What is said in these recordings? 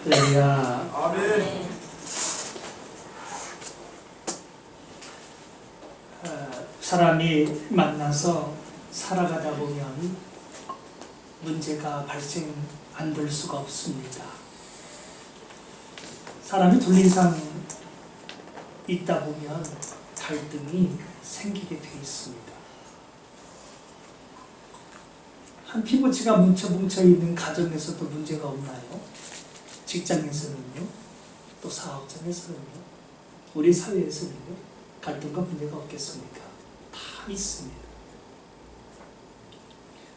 할렐루야. 아멘. 사람이 만나서 살아가다 보면 문제가 발생 안 될 수가 없습니다. 사람이 둘 이상 있다 보면 갈등이 생기게 돼 있습니다. 한 피부치가 뭉쳐 있는 가정에서도 문제가 없나요? 직장에서는요? 또 사업장에서는요? 우리 사회에서는요? 갈등과 문제가 없겠습니까? 다 있습니다.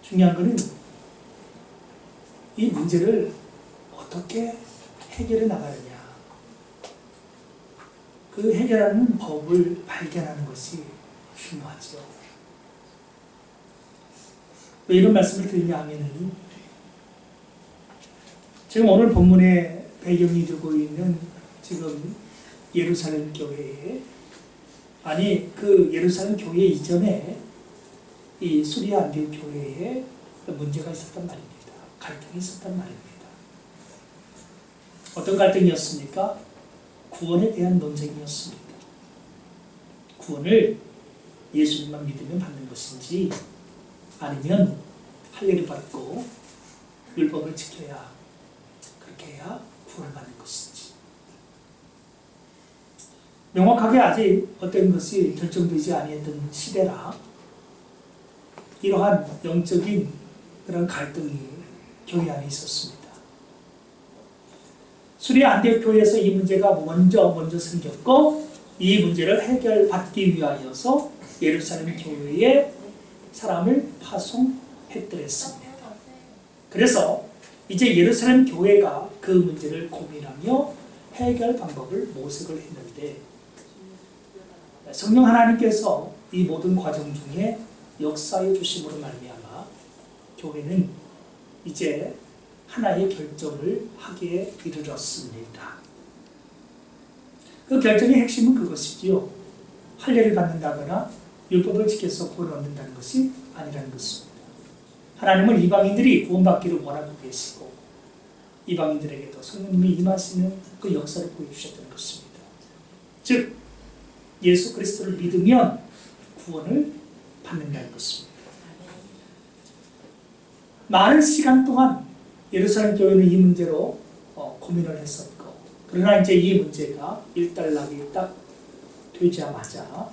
중요한 것은 이 문제를 어떻게 해결해 나가느냐, 그 해결하는 법을 발견하는 것이 중요하죠. 왜 이런 말씀을 드리냐 하면은, 지금 오늘 본문의 배경이 되고 있는 지금 예루살렘 교회에, 아니 그 예루살렘 교회 이전에 이 수리아 안디옥 교회에 문제가 있었단 말입니다. 갈등이 있었단 말입니다. 어떤 갈등이었습니까? 구원에 대한 논쟁이었습니다. 구원을 예수님만 믿으면 받는 것인지, 아니면 할례를 받고 율법을 지켜야, 그렇게 해야 구원을 받는 것인지. 명확하게 아직 어떤 것이 결정되지 아니했던 시대라 이러한 영적인 그런 갈등이 교회 안에 있었습니다. 수리아 안디옥 교회에서 이 문제가 먼저 생겼고, 이 문제를 해결받기 위하여서 예루살렘 교회에 사람을 파송했더랬습니다. 그래서 이제 예루살렘 교회가 그 문제를 고민하며 해결 방법을 모색을 했는데, 성령 하나님께서 이 모든 과정 중에 역사해 주심으로 말미암아 교회는 이제 하나의 결정을 하기에 이르렀습니다. 그 결정의 핵심은 그것이지요. 할례를 받는다거나 율법을 지켜서 구원을 얻는다는 것이 아니라는 것입니다. 하나님은 이방인들이 구원받기를 원하고 계시고, 이방인들에게도 성령님이 임하시는 그 역사를 보여주셨다는 것입니다. 즉 예수 그리스도를 믿으면 구원을 받는다는 것입니다. 많은 시간 동안 예루살렘 교회는 이 문제로 고민을 했었고, 그러나 이제 이 문제가 일단락이 딱 되자마자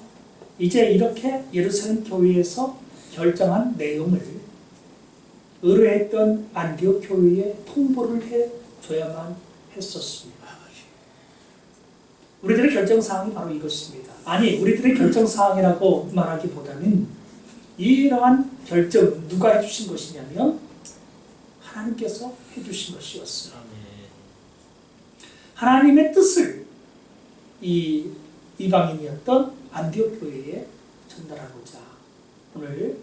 이제 이렇게 예루살렘 교회에서 결정한 내용을 의뢰했던 안디옥 교회에 통보를 해줘야만 했었습니다. 우리들의 결정사항이 바로 이것입니다. 아니, 우리들의 결정사항이라고 말하기보다는 이러한 결정은 누가 해주신 것이냐면 하나님께서 해주신 것이었어요. 하나님의 뜻을 이 이방인이었던 안디옥 교회에 전달하고자 오늘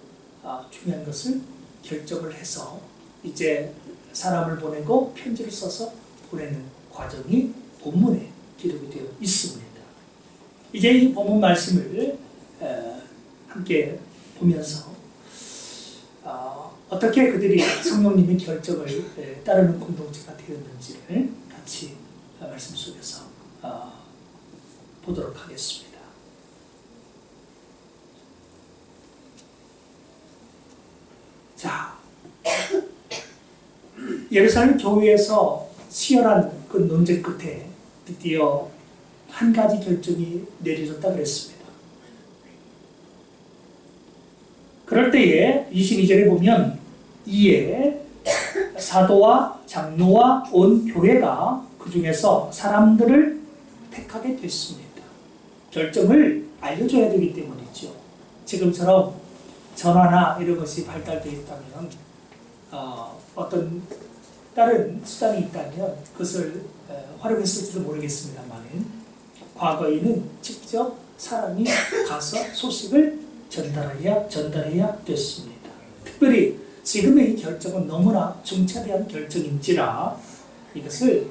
중요한 것을 결정을 해서 이제 사람을 보내고 편지를 써서 보내는 과정이 본문에 기록이 되어 있습니다. 이제 이 본문 말씀을 함께 보면서 어떻게 그들이 성령님의 결정을 따르는 공동체가 되었는지를 같이 말씀 속에서 보도록 하겠습니다. 자, 예루살렘 교회에서 치열한 그 논쟁 끝에 드디어 한 가지 결정이 내려졌다 그랬습니다. 그럴 때에 22절에 보면, 이에 사도와 장로와 온 교회가 그 중에서 사람들을 택하게 됐습니다. 결정을 알려줘야 되기 때문이죠. 지금처럼 전화나 이런 것이 발달되어 있다면, 어떤 다른 수단이 있다면 그것을 활용했을지도 모르겠습니다만, 과거에는 직접 사람이 가서 소식을 전달해야 됐습니다. 특별히 지금의 이 결정은 너무나 중차대한 결정인지라 이것을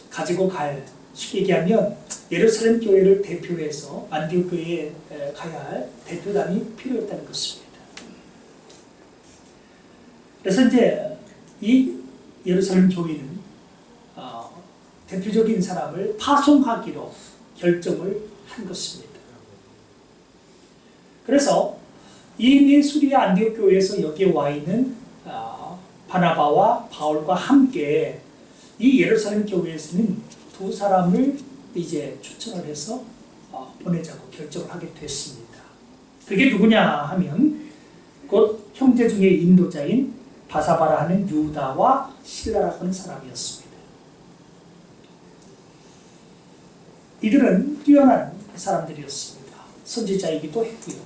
가지고 갈, 쉽게 얘기하면 예루살렘 교회를 대표해서 안디옥 교회에 가야 할 대표단이 필요했다는 것입니다. 그래서 이제 이 예루살렘 교회는 대표적인 사람을 파송하기로 결정을 한 것입니다. 그래서 이미 수리아 안디옥 교회에서 여기에 와 있는 바나바와 바울과 함께 이 예루살렘 교회에서는 두 사람을 이제 추천을 해서 보내자고 결정을 하게 됐습니다. 그게 누구냐 하면 곧 형제 중에 인도자인 바사바라 하는 유다와 실라라고 하는 사람이었습니다. 이들은 뛰어난 사람들이었습니다. 선지자이기도 했고요.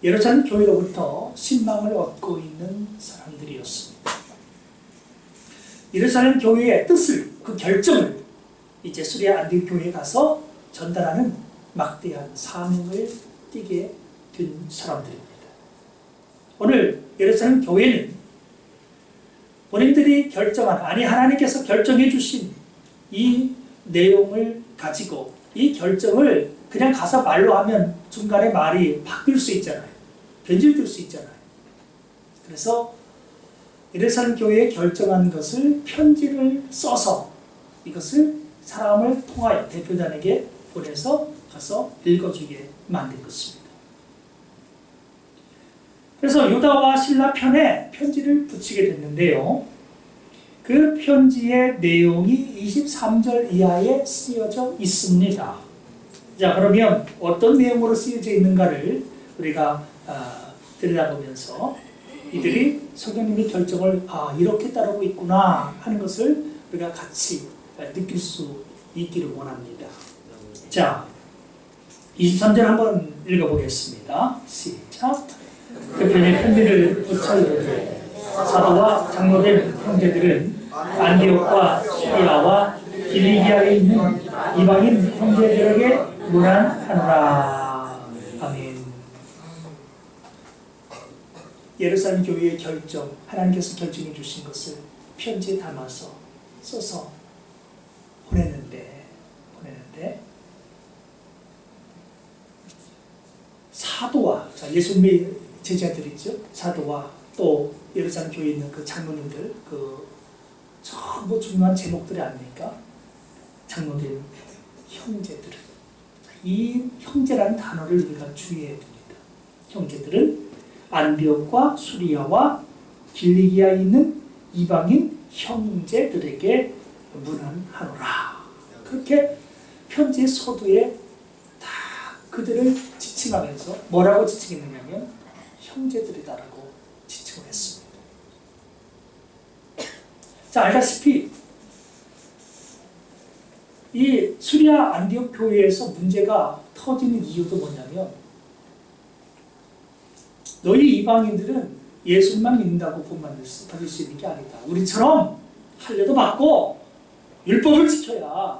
예루살렘 교회로부터 신망을 얻고 있는 사람들이었습니다. 예루살렘 교회의 뜻을, 그 결정을 이제 수리아 안디옥 교회에 가서 전달하는 막대한 사명을 띠게 된 사람들입니다. 오늘 예루살렘 교회는 본인들이 결정한, 아니 하나님께서 결정해 주신 이 내용을 가지고 이 결정을 그냥 가서 말로 하면 중간에 말이 바뀔 수 있잖아요. 변질될 수 있잖아요. 그래서 예루살렘 교회에 결정한 것을 편지를 써서 이것을 사람을 통하여 대표단에게 보내서 가서 읽어주게 만든 것입니다. 그래서 유다와 실라 편에 편지를 붙이게 됐는데요. 그 편지의 내용이 23절 이하에 쓰여져 있습니다. 자, 그러면 어떤 내용으로 쓰여져 있는가를 우리가 들여다보면서 이들이 성령님의 결정을 이렇게 따르고 있구나 하는 것을 우리가 같이 느낄 수 있기를 원합니다. 자, 23절 한번 읽어보겠습니다. 시작. 그 편에 편지를 붙여 이르되 사도와 장로된 형제들은 안디옥과 시리아와 길리기아에 있는 이방인 형제들에게 문안하노라. 아멘. 예루살렘 교회의 결정, 하나님께서 결정해 주신 것을 편지에 담아서 써서 보냈는데 사도와, 예수님의 제자들이죠. 사도와 또 예루살렘 교회에 있는 그 장로님들, 그 전부 중요한 제목들이 아닙니까? 장로들, 형제들은, 이 형제라는 단어를 우리가 주의해야 됩니다. 형제들은 안디옥과 수리아와 길리기아에 있는 이방인 형제들에게 문안하노라. 그렇게 편지의 서두에 다 그들을 지칭하면서 뭐라고 지칭했느냐면 형제들이다라고 지칭을 했습니다. 자, 알다시피 이 수리아 안디옥 교회에서 문제가 터지는 이유도 뭐냐면 너희 이방인들은 예수님만 믿는다고 구원 받을 수 있는 게 아니다. 우리처럼 할례도 받고 율법을 지켜야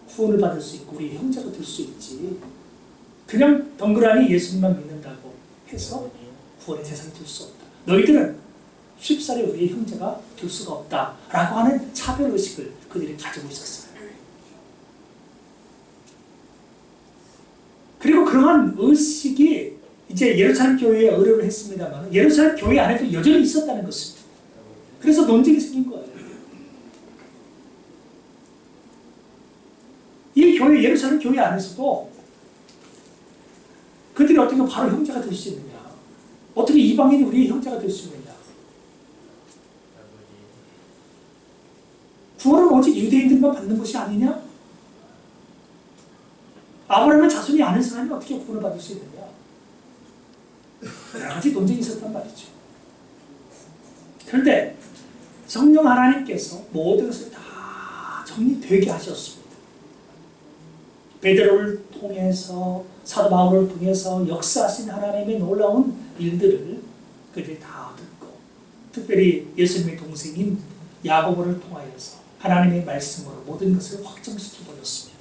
구원을 받을 수 있고 우리 형제가 될 수 있지. 그냥 덩그러니 예수님만 믿는다고 해서 구원의 대상이 될 수 없다. 너희들은 쉽사리 우리의 형제가 될 수가 없다라고 하는 차별의식을 그들이 가지고 있었어요. 그리고 그러한 의식이 이제 예루살렘 교회에 의뢰를 했습니다만 예루살렘 교회 안에도 여전히 있었다는 것입니다. 그래서 논쟁이 생긴 거예요. 이 교회, 예루살렘 교회 안에서도 그들이 어떻게 바로 형제가 될 수 있느냐, 어떻게 이방인이 우리의 형제가 될 수 있느냐, 구원은 오직 유대인들만 받는 것이 아니냐, 아브라함의 자손이 아닌 사람이 어떻게 구원을 받을 수 있느냐, 여러 가지 논쟁이 있었단 말이죠. 그런데 성령 하나님께서 모든 것을 다 정리되게 하셨습니다. 베드로를 통해서, 사도 바울을 통해서 역사하신 하나님의 놀라운 일들을 그들이 다 듣고, 특별히 예수님의 동생인 야고보를 통하여서 하나님의 말씀으로 모든 것을 확정시켜 버렸습니다.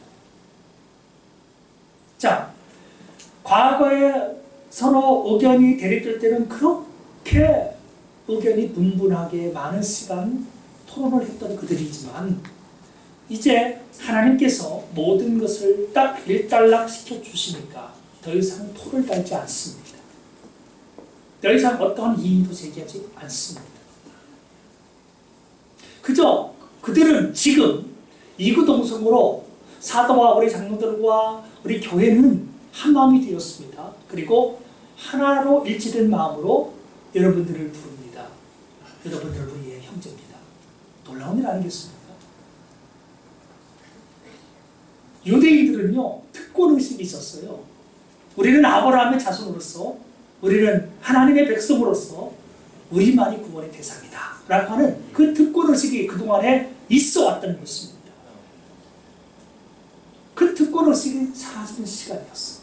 자, 과거에 서로 의견이 대립될 때는 그렇게 의견이 분분하게 많은 시간 토론을 했던 그들이지만 이제 하나님께서 모든 것을 딱 일단락 시켜주시니까 더 이상 토를 달지 않습니다. 더 이상 어떠한 이의도 제기하지 않습니다. 그저 그들은 지금 이구동성으로 사도와 우리 장로들과 우리 교회는 한 마음이 되었습니다. 그리고 하나로 일치된 마음으로 여러분들을 부릅니다. 여러분들은 우리의 형제입니다. 놀라운 일 아니겠습니까? 유대인들은요, 특권의식이 있었어요. 우리는 아브라함의 자손으로서, 우리는 하나님의 백성으로서 우리만이 구원의 대상이다 라고 하는 그 특권의식이 그동안에 있어 왔던 것입니다. 그 특권의식이 사라지는 시간이었어.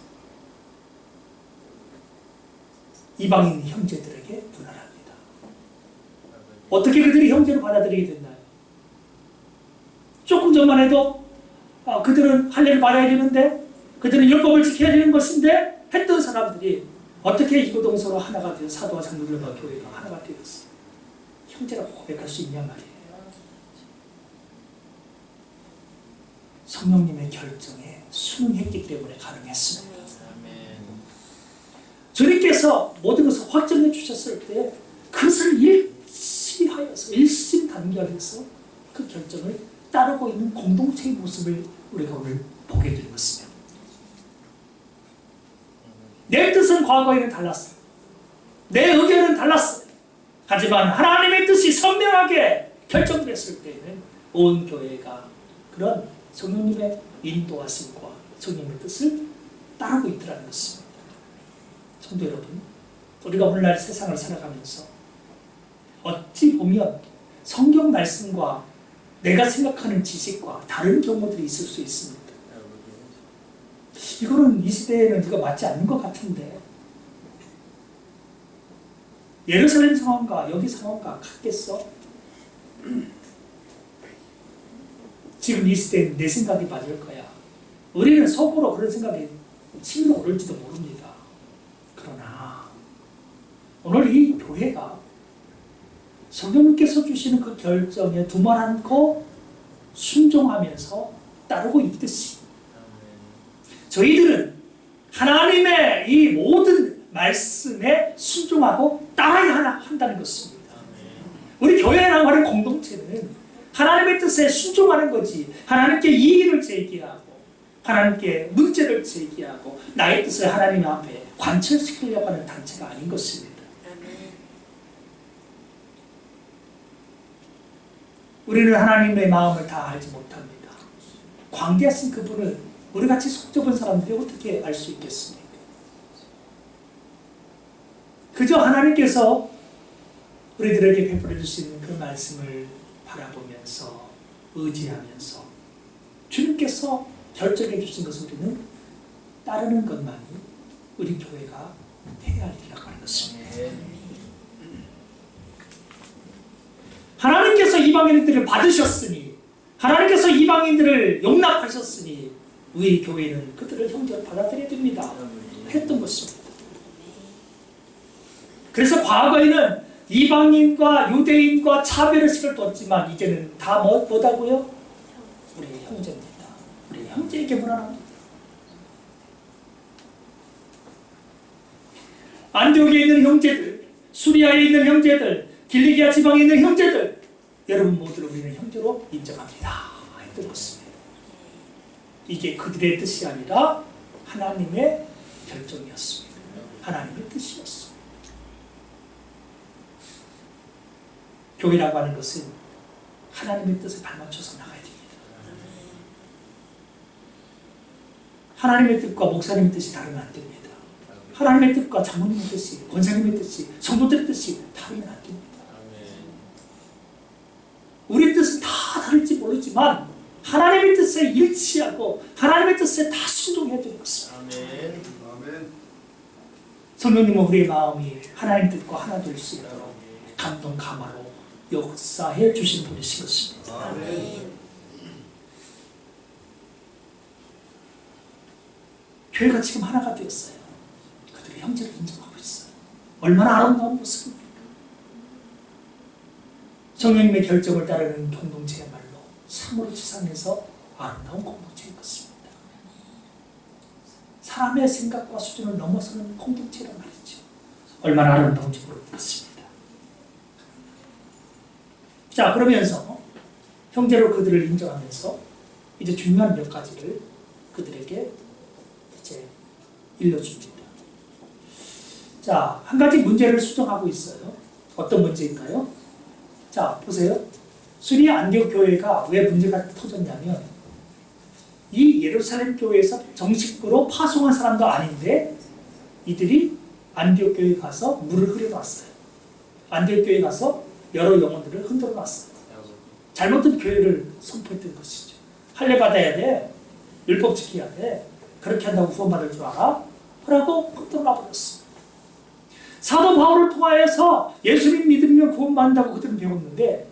이방인 형제들에게 분할합니다. 어떻게 그들이 형제로 받아들이게 됐나요? 조금 전만 해도 그들은 할례를 받아야 되는데, 그들은 율법을 지켜야 되는 것인데 했던 사람들이 어떻게 이구동서로 하나가 되어 사도와 장로들과 교회가 하나가 되었어요. 형제라고 고백할 수 있냐 말이에요. 성령님의 결정에 순응했기 때문에 가능했습니다. 주님께서 모든 것을 확정해 주셨을 때 그것을 일치하여서 일심단결해서 그 결정을 따르고 있는 공동체의 모습을 우리가 오늘 보게 된 것입니다. 내 뜻은 과거에는 달랐어요. 내 의견은 달랐어요. 하지만 하나님의 뜻이 선명하게 결정됐을 때에는 온 교회가 그런 성령님의 인도하심과 성령님의 뜻을 따르고 있더라는 것입니다. 성도 여러분, 우리가 오늘날 세상을 살아가면서 어찌 보면 성경 말씀과 내가 생각하는 지식과 다른 경우들이 있을 수 있습니다. 이거는 이 시대에는 이거 맞지 않는 것 같은데, 예루살렘 상황과 여기 상황과 같겠어? 지금 이 시대에는 내 생각이 맞을 거야. 우리는 속으로 그런 생각이 치밀어 오를지도 모릅니다. 그러나 오늘 이 교회가 성령님께서 주시는 그 결정에 두말 않고 순종하면서 따르고 있듯이 저희들은 하나님의 이 모든 말씀에 순종하고 따라야 한다는 것입니다. 우리 교회라고 하는 공동체는 하나님의 뜻에 순종하는 거지, 하나님께 이의를 제기하고 하나님께 문제를 제기하고 나의 뜻을 하나님 앞에 관철시키려고 하는 단체가 아닌 것입니다. 우리는 하나님의 마음을 다 알지 못합니다. 광대하신 그분을 우리같이 속좁은 사람들이 어떻게 알 수 있겠습니까? 그저 하나님께서 우리들에게 베풀어 주시는 그 말씀을 바라보면서 의지하면서 주님께서 결정해 주신 것을 우리는 따르는 것만이 우리 교회가 해야 할 일이라고 하는 것입니다. 하나님께서 이방인들을 받으셨으니, 하나님께서 이방인들을 용납하셨으니 우리 교회는 그들을 형제로 받아들여야 됩니다 했던 것입니다. 그래서 과거에는 이방인과 유대인과 차별의식을 뒀지만 이제는 다 뭐다고요? 우리의 형제입니다. 우리 형제에게 문안합니다. 안디옥에 있는 형제들, 수리아에 있는 형제들, 길리기아 지방에 있는 형제들, 여러분 모두를 우리는 형제로 인정합니다 했던 것입니다. 이게 그들의 뜻이 아니라 하나님의 결정이었습니다. 하나님의 뜻이었습니다. 교회라고 하는 것은 하나님의 뜻에 발맞춰서 나가야 됩니다. 하나님의 뜻과 목사님의 뜻이 다르면 안 됩니다. 하나님의 뜻과 장로님의 뜻이, 권사님의 뜻이, 성도들의 뜻이 다르면 안 됩니다. 우리 뜻은 다 다를지 모르지만 하나님의 뜻에 일치하고 하나님의 뜻에 다 순종해야 되는 것입니다. 성령님은 우리의 마음이 하나님 뜻과 하나 될 수 있도록 감동 감화로 역사해 주신 분이신 것입니다. 아멘. 교회가 지금 하나가 되었어요. 그들의 형제를 인정하고 있어요. 얼마나 아름다운 모습입니까? 성령님의 결정을 따르는 공동체야말로 참으로 지상에서 아름다운 공동체인 것입니다. 사람의 생각과 수준을 넘어서는 공동체란 말이죠. 얼마나 아름다운지 모르겠습니다. 자, 그러면서 형제로 그들을 인정하면서 이제 중요한 몇 가지를 그들에게 이제 일러줍니다. 자, 한 가지 문제를 수정하고 있어요. 어떤 문제일까요? 자, 보세요. 수리아 안디옥 교회가 왜 문제가 터졌냐면 이 예루살렘 교회에서 정식으로 파송한 사람도 아닌데 이들이 안디옥 교회에 가서 물을 흐려놨어요. 안디옥 교회에 가서 여러 영혼들을 흔들어 놨어요. 잘못된 교회를 선포했던 것이죠. 할례 받아야 돼. 율법 지켜야 돼. 그렇게 한다고 구원받을 줄 알아? 그러고 흔들어 놔버렸어. 사도 바울을 통하여서 예수님 믿으면 구원받는다고 그들은 배웠는데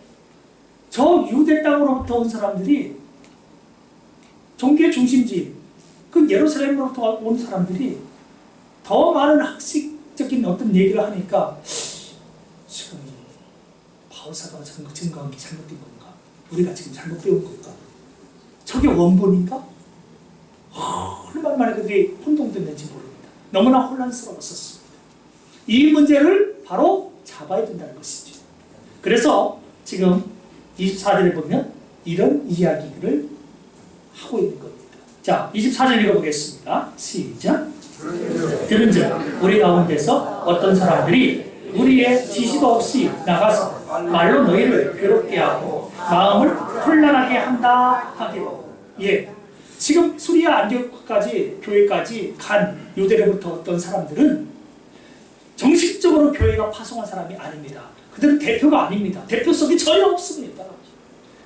저 유대 땅으로부터 온 사람들이 종교의 중심지 그 예루살렘으로부터 온 사람들이 더 많은 학식적인 어떤 얘기를 하니까 지금 바울 사도가 증거한 게 잘못된 건가? 우리가 지금 잘못 배운 건가? 저게 원본인가? 얼마나 많이 그들이 혼동됐는지 모릅니다. 너무나 혼란스러웠었습니다. 이 문제를 바로 잡아야 된다는 것이죠. 그래서 지금 24절에 보면 이런 이야기를 하고 있는 겁니다. 자, 24절 읽어보겠습니다. 시작. 들은즉 우리 가운데서 어떤 사람들이 우리의 지시도 없이 나가서 말로 너희를 괴롭게 하고 마음을 혼란하게 한다 하기로. 예, 지금 수리아 안디옥까지 교회까지 간 유대로부터 어떤 사람들은 정식적으로 교회가 파송한 사람이 아닙니다. 그들은 대표가 아닙니다. 대표성이 전혀 없습니다.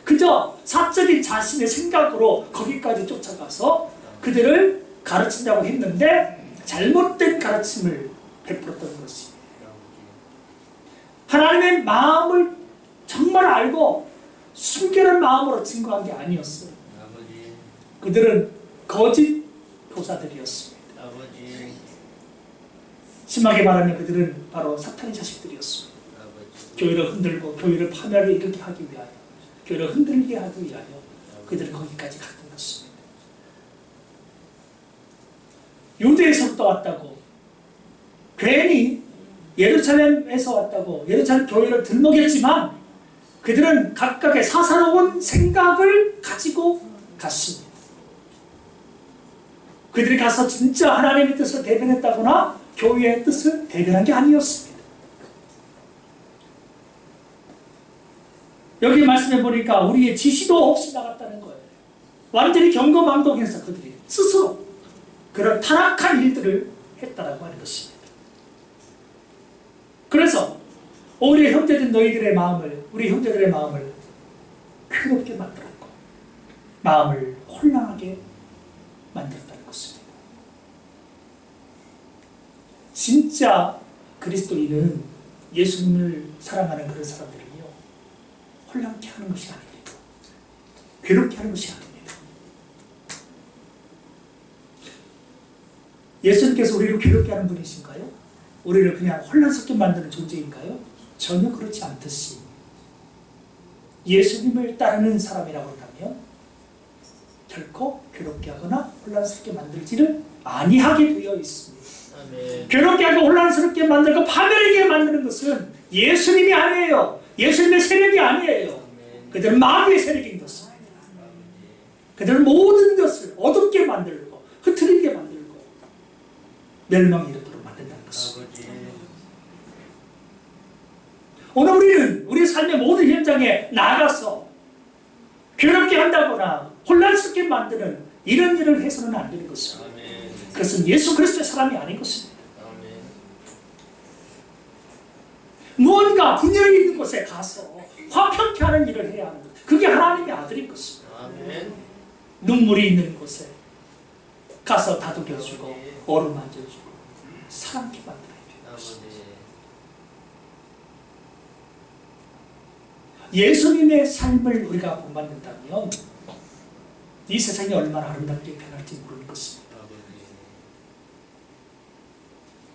그저 사적인 자신의 생각으로 거기까지 쫓아가서 그들을 가르친다고 했는데 잘못된 가르침을 베풀었던 것이 하나님의 마음을 정말 알고 순결한 마음으로 증거한 게 아니었어요. 그들은 거짓 교사들이었습니다. 심하게 말하면 그들은 바로 사탄의 자식들이었습니다. 교회를 흔들고 교회를 파멸을 일으키게 하기 위하여 교회를 흔들게 하기 위하여 그들은 거기까지 갔던 것입니다. 유대에서부터 왔다고 괜히 예루살렘에서 왔다고 예루살렘 교회를 들먹였지만 그들은 각각의 사사로운 생각을 가지고 갔습니다. 그들이 가서 진짜 하나님의 뜻을 대변했다거나 교회의 뜻을 대변한 게 아니었습니다. 여기 말씀해 보니까 우리의 지시도 없이 나갔다는 거예요. 완전히 경거망동해서 그들이 스스로 그런 타락한 일들을 했다라고 하는 것입니다. 그래서 우리 형제들 너희들의 마음을 우리 형제들의 마음을 괴롭게 만들었고 마음을 혼란하게 만들었다는 것입니다. 진짜 그리스도인은 예수님을 사랑하는 그런 사람들은요 혼란케 하는 것이 아닙니다. 괴롭게 하는 것이 아닙니다. 예수님께서 우리를 괴롭게 하는 분이신가요? 우리를 그냥 혼란스럽게 만드는 존재인가요? 전혀 그렇지 않듯이 예수님을 따르는 사람이라고 한다면 결코 괴롭게 하거나 혼란스럽게 만들지를 아니하게 되어 있습니다. 아멘. 괴롭게 하고 혼란스럽게 만들고 파멸하게 만드는 것은 예수님이 아니에요. 예수님의 세력이 아니에요. 아멘. 그들은 마귀의 세력인 것입니다. 그들은 모든 것을 어둡게 만들고 흐트리게 만들고 멸망에 이르도록 만든다는 것입니다. 오늘 우리는 우리 삶의 모든 현장에 나가서 괴롭게 한다거나 혼란스럽게 만드는 이런 일을 해서는 안 되는 것입니다. 그것은 예수 그리스도의 사람이 아닌 것입니다. 무언가 분열이 있는 곳에 가서 화평케 하는 일을 해야 하는 것. 그게 하나님의 아들인 것입니다. 눈물이 있는 곳에 가서 다독여주고 어루만져주고 사랑케 만들어야 돼요. 예수님의 삶을 우리가 본받는다면 이 세상이 얼마나 아름답게 변할지 모르는 것입니다.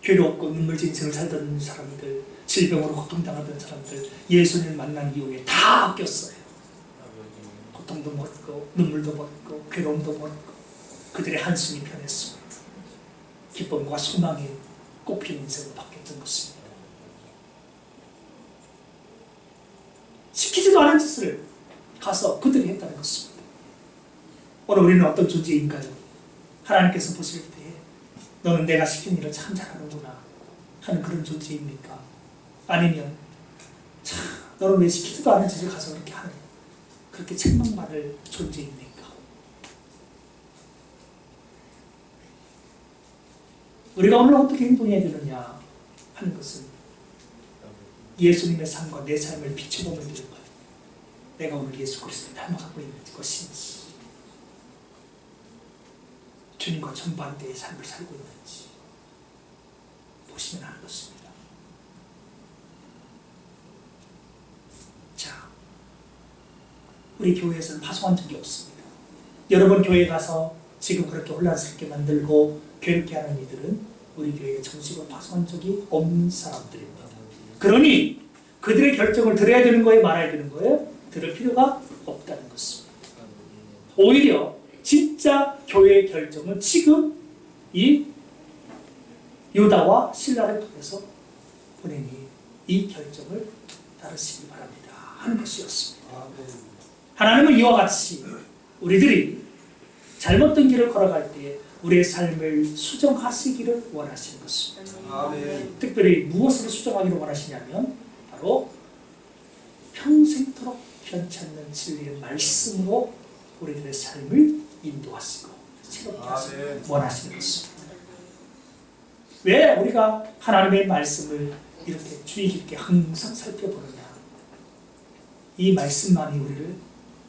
괴롭고 눈물진 인생을 살던 사람들, 질병으로 고통당하던 사람들 예수님을 만난 이후에 다 바뀌었어요. 고통도 멎고 눈물도 멎고 괴로움도 멎고 그들의 한숨이 변했습니다. 기쁨과 소망이 꽃피는 인생으로 바뀌었던 것입니다. 시키지도 않은 짓을 가서 그들이 했다는 것입니다. 오늘 우리는 어떤 존재인가요? 하나님께서 보실 때 너는 내가 시킨 일을 참 잘하는구나 하는 그런 존재입니까? 아니면 참 너는 왜 시키지도 않은 짓을 가서 그렇게 하는 그렇게 책망받을 존재입니까? 우리가 오늘 어떻게 행동해야 되느냐 하는 것은 예수님의 삶과 내 삶을 비춰보면 되는 거예요. 내가 오늘 예수 그리스도를 닮아가고 있는 것인지, 주님과 정반대의 삶을 살고 있는지 보시면 하는 것입니다. 자, 우리 교회에서는 파송한 적이 없습니다. 여러분 교회 가서 지금 그렇게 혼란스럽게 만들고 괴롭게 하는 이들은 우리 교회에 정식으로 파송한 적이 없는 사람들입니다. 그러니 그들의 결정을 들어야 되는 거예요? 말아야 되는 거예요? 들을 필요가 없다는 것입니다. 오히려 진짜 교회의 결정을 지금 이 유다와 실라를 통해서 보내니 이 결정을 따르시기 바랍니다 하는 것이었습니다. 하나님은 이와 같이 우리들이 잘못된 길을 걸어갈 때 우리의 삶을 수정하시기를 원하시는 것입니다. 아멘. 특별히 무엇으로 수정하기를 원하시냐면 바로 평생토록 변찮는 진리의 말씀으로 우리들의 삶을 인도하시고 새롭게 하시길 원하시는 것입니다. 왜 우리가 하나님의 말씀을 이렇게 주의 깊게 항상 살펴보느냐? 이 말씀만이 우리를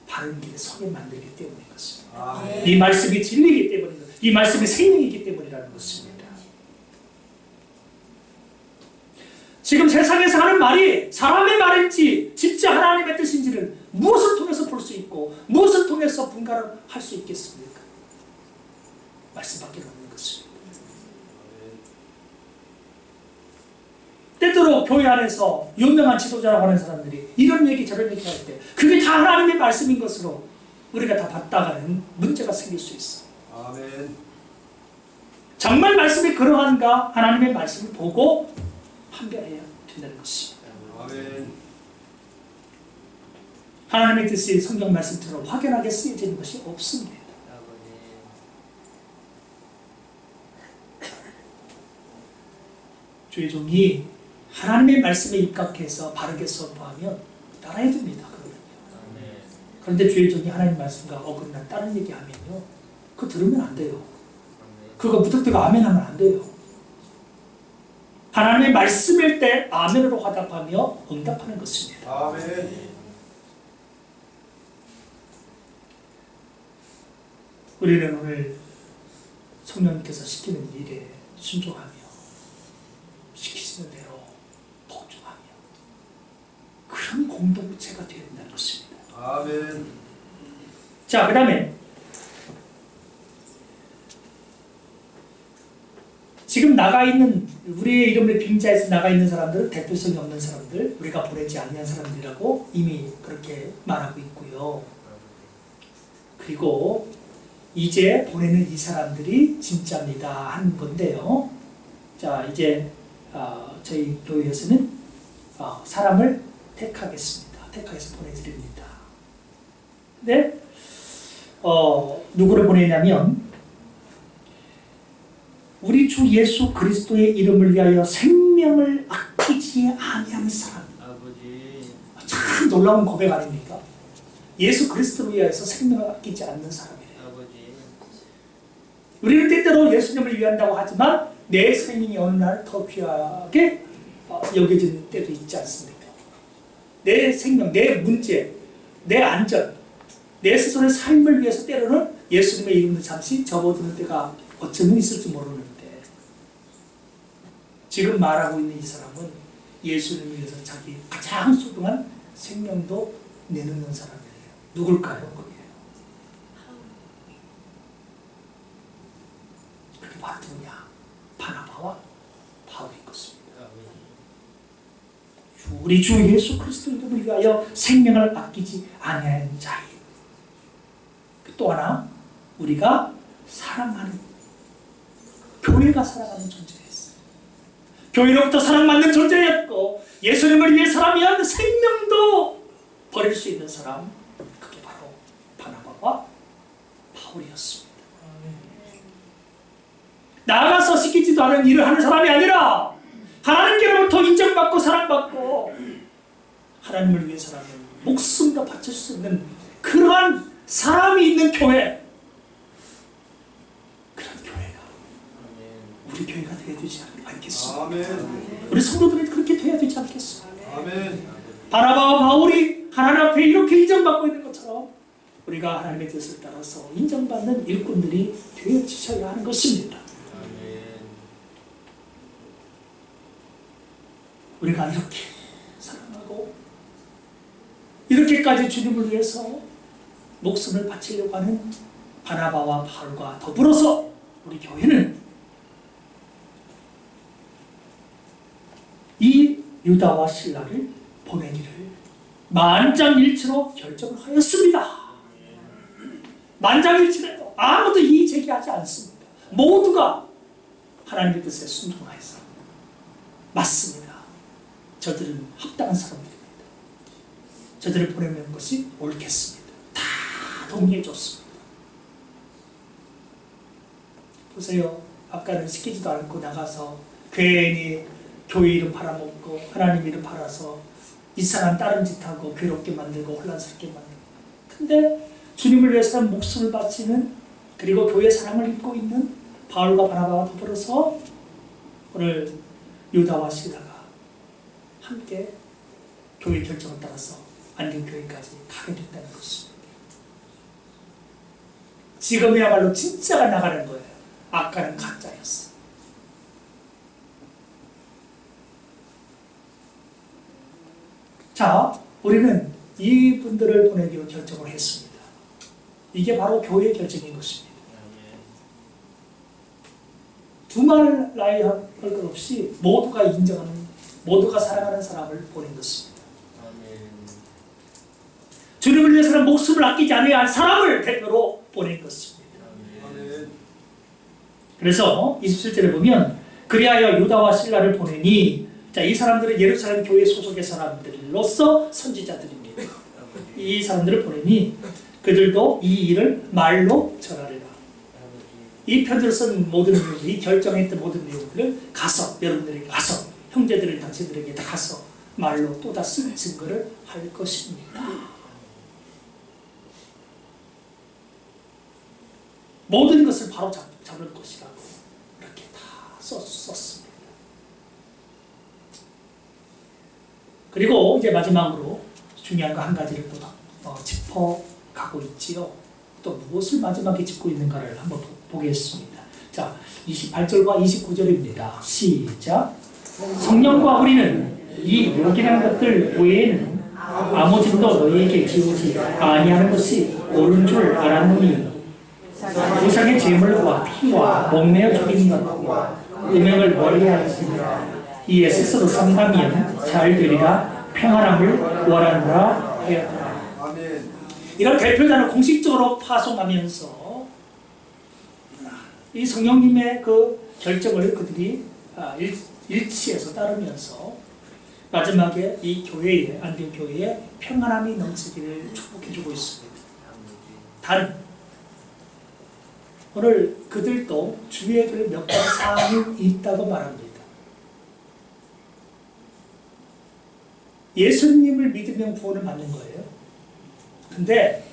바른 길에 서게 만들기 때문인 것입니다. 이 말씀이 진리이기 때문이고 이 말씀이 생명이기 때문이라는 것입니다. 지금 세상에서 하는 말이 사람의 말인지 진짜 하나님의 뜻인지를 무엇을 통해서 볼 수 있고 무엇을 통해서 분간을 할 수 있겠습니까? 말씀밖에 없는 것입니다. 때때로 교회 안에서 유명한 지도자라고 하는 사람들이 이런 얘기 저런 얘기 할 때 그게 다 하나님의 말씀인 것으로 우리가 다 받다가는 문제가 생길 수 있어. 아멘. 정말 말씀이 그러한가 하나님의 말씀을 보고 판별해야 된다는 것입니다. 아멘. 하나님의 뜻이 성경 말씀처럼 확연하게 쓰여지는 것이 없습니다. 주의 종이 하나님의 말씀에 입각해서 바르게 선포하면 따라야 됩니다. 그런데 주의 종이 하나님 말씀과 어긋난 다른 얘기하면요, 그거 들으면 안 돼요. 그거 무턱대고 아멘 하면 안 돼요. 하나님의 말씀일 때 아멘으로 화답하며 응답하는 것입니다. 아멘. 우리는 오늘 성령님께서 시키는 일에 순종하며 시키시는 대로 복종하며 그런 공동체가 되어야 된다는 것입니다. 아멘. 자, 그 다음에 지금 나가 있는 우리의 이름을 빙자해서 나가 있는 사람들은 대표성이 없는 사람들, 우리가 보내지 아니한 사람들이라고 이미 그렇게 말하고 있고요. 그리고 이제 보내는 이 사람들이 진짜입니다 하는 건데요. 자, 이제 저희 교회에서는 사람을 택하겠습니다. 택해서 보내드립니다. 근데 누구를 보내냐면 우리 주 예수 그리스도의 이름을 위하여 생명을 아끼지 아니하는 사람. 아버지. 참 놀라운 고백 아닙니까? 예수 그리스도를 위하여서 생명을 아끼지 않는 사람이에요. 아버지. 우리는 때때로 예수님을 위한다고 하지만 내 생명이 어느 날 더 귀하게 여겨지는 때도 있지 않습니까? 내 생명, 내 문제, 내 안전, 내 스스로의 삶을 위해서 때로는 예수님의 이름도 잠시 접어두는 때가 어쩌면 있을지 모르는데 지금 말하고 있는 이 사람은 예수님을 위해서 자기 가장 소중한 생명도 내놓는 사람이에요. 누굴까요? 그게 그게 바로 누구냐? 바나바와 바울인 것입니다. 우리 주 예수 그리스도 이름을 위하여 생명을 아끼지 아니하는 자인. 또 하나 우리가 사랑하는 교회가 사랑하는 존재였어요. 교회로부터 사랑받는 존재였고 예수님을 위해 사람이한 생명도 버릴 수 있는 사람, 그게 바로 바나바와 바울. 바울이었습니다. 나가서 시키지도 않은 일을 하는 사람이 아니라 하나님께로부터 인정받고 사랑받고 하나님을 위해서라면 목숨도 바칠 수 있는 그러한 사람이 있는 교회, 그런 교회가 우리 교회가 되어야 되지 않겠습니까? 아멘. 우리 성도들이 그렇게 되어야 되지 않겠습니까? 아멘. 바나바와 바울이 하나님 앞에 이렇게 인정받고 있는 것처럼 우리가 하나님의 뜻을 따라서 인정받는 일꾼들이 되어지셔야 하는 것입니다. 우리가 이렇게 사랑하고 이렇게까지 주님을 위해서 목숨을 바치려고 하는 바나바와 바울과 더불어서 우리 교회는 이 유다와 실라를 보내기를 만장일치로 결정을 하였습니다. 만장일치로 아무도 이의 제기하지 않습니다. 모두가 하나님의 뜻에 순종하여서 맞습니다. 저들은 합당한 사람들입니다. 저들을 보내는 것이 옳겠습니다. 다 동의해 줬습니다. 보세요. 아까는 시키지도 않고 나가서 괜히 교회 이름 팔아먹고 하나님 이름 팔아서 이 사람 다른 짓하고 괴롭게 만들고 혼란스럽게 만들고, 근데 주님을 위해서 목숨을 바치는, 그리고 교회 사랑을 입고 있는 바울과 바나바와 더불어서 오늘 유다와 실라가 함께 교회 결정을 따라서 안디옥교회까지 가게 됐다는 것입니다. 지금이야말로 진짜가 나가는 거예요. 아까는 가짜였어. 자, 우리는 이분들을 보내기로 결정을 했습니다. 이게 바로 교회의 결정인 것입니다. 두말라이 할 것 없이 모두가 인정하는, 모두가 사랑하는 사람을 보낸 것입니다. 주님을 위해서는 목숨을 아끼지 않아야 할 사람을 대표로 보낸 것입니다. 그래서 27절에 보면 그리하여 유다와 실라를 보내니, 자, 이 사람들은 예루살렘 교회 소속의 사람들로서 선지자들입니다. 이 사람들을 보내니 그들도 이 일을 말로 전하리라. 이 편지를 쓴 모든 내용들이, 결정했던 모든 내용들을 가서, 여러분들에게 가서, 형제들을 당신들에게 다 가서 말로 또다시 증거를 할 것입니다. 모든 것을 바로 잡을 것이라고 이렇게 다 썼습니다. 그리고 이제 마지막으로 중요한 거 한 가지를 또 짚어가고 있지요. 또 무엇을 마지막에 짚고 있는가를 한번 보겠습니다. 자, 28절과 29절입니다. 시작. 성령과 우리는 이 요긴한 것들 외에는 아무 짐도 너희에게 지우지 아니하는 것이 옳은 줄 알았느니, 우상의 제물과 피와 목매어 죽이는 것과 음행을 멀리하였으며 이에 스스로 상담이면 잘 되리라 평안함을 원하노라 하였더라. 이런 대표자는 공식적으로 파송하면서 이 성령님의 그 결정을 그들이 일치해서 따르면서 마지막에 이 교회에, 안디옥 교회에 평안함이 넘치기를 축복해주고 있습니다. 단 오늘 그들도 주의해둘 몇 가지 사항이 있다고 말합니다. 예수님을 믿으면 구원을 받는 거예요. 근데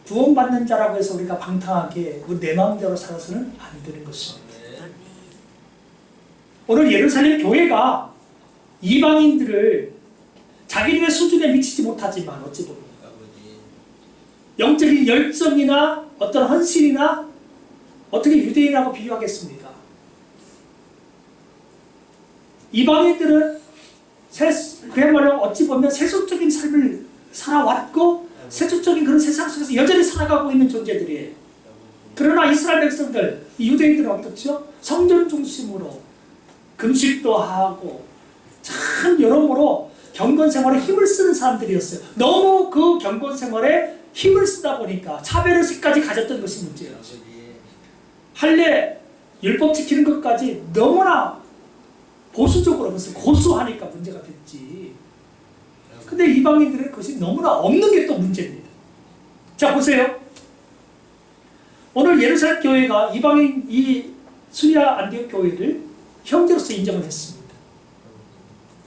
구원받는 자라고 해서 우리가 방탕하게 내 마음대로 살아서는 안 되는 것입니다. 오늘 예루살렘 교회가 이방인들을 자기들의 수준에 미치지 못하지만 어찌 보면 영적인 열정이나 어떤 헌신이나 어떻게 유대인하고 비교하겠습니까? 이방인들은 그야말로 어찌 보면 세속적인 삶을 살아왔고 세속적인 그런 세상 속에서 여전히 살아가고 있는 존재들이에요. 그러나 이스라엘 백성들, 유대인들은 어떻죠? 성전 중심으로 금식도 하고 참 여러모로 경건 생활에 힘을 쓰는 사람들이었어요. 너무 그 경건 생활에 힘을 쓰다 보니까 차별의식까지 가졌던 것이 문제예요. 할례 율법 지키는 것까지 너무나 보수적으로 그것을 고수하니까 문제가 됐지. 근데 이방인들의 것이 너무나 없는 게 또 문제입니다. 자, 보세요. 오늘 예루살렘 교회가 이방인 이 수리아 안디옥 교회를 형제로서 인정을 했습니다.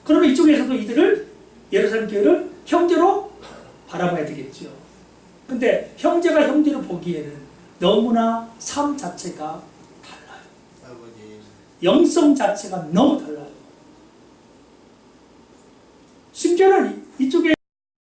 그러면 이쪽에서도 이들을 예루살렘 교회를 형제로 바라봐야 되겠죠. 근데 형제가 형제로 보기에는 너무나 삶 자체가 달라요. 아버지. 영성 자체가 너무 달라요.